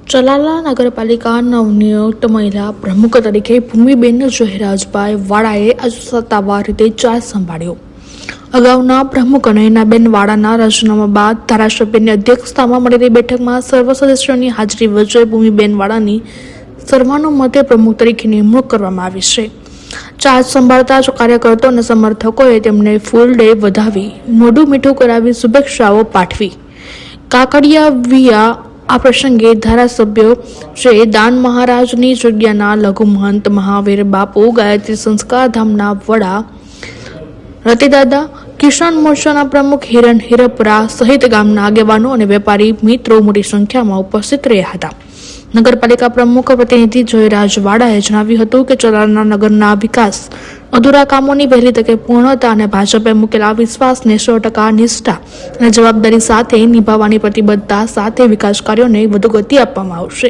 ચલાલા નગરપાલિકા નવનિયુક્ત મહિલા પ્રમુખ તરીકે ભૂમિબેન જયરાજભાઈ વાળાએ આજે સત્તાવાર રીતે ચાર્જ સંભાળ્યો. અગાઉના પ્રમુખ નયનાબેન વાળાના રાજીનામા બાદ ધારાસભ્યની અધ્યક્ષતામાં મળેલી બેઠકમાં સર્વ સદસ્યોની હાજરી વચ્ચે ભૂમિબેન વાળાની સર્વાનુમતે પ્રમુખ તરીકે નિમણૂક કરવામાં આવી છે. ચાર્જ સંભાળતા જ કાર્યકર્તાઓ અને સમર્થકોએ તેમને ફૂલ ડે વધાવી મોઢું મીઠું કરાવી શુભેચ્છાઓ પાઠવી. કાકડિયા આ પ્રસંગે ધારાસભ્યો શ્રી દાન મહારાજની જગ્યાના લઘુ મહંત મહાવીર બાપુ, ગાયત્રી સંસ્કાર ધામના વડા રતિદાદા, કિસાન મોરચાના પ્રમુખ હિરણ હિરપરા સહિત ગામના આગેવાનો અને વેપારી મિત્રો મોટી સંખ્યામાં ઉપસ્થિત રહ્યા હતા. નગરપાલિકા પ્રમુખ પ્રતિનિધિ જયરાજ વાળાએ જણાવ્યું હતું કે ચલાલા નગરના વિકાસ અધૂરા કામોની વહેલી તકે પૂર્ણતા અને ભાજપે મૂકેલા વિશ્વાસને 100% નિષ્ઠા અને જવાબદારી સાથે નિભાવવાની પ્રતિબદ્ધતા સાથે વિકાસ કાર્યોને વધુ ગતિ આપવામાં આવશે.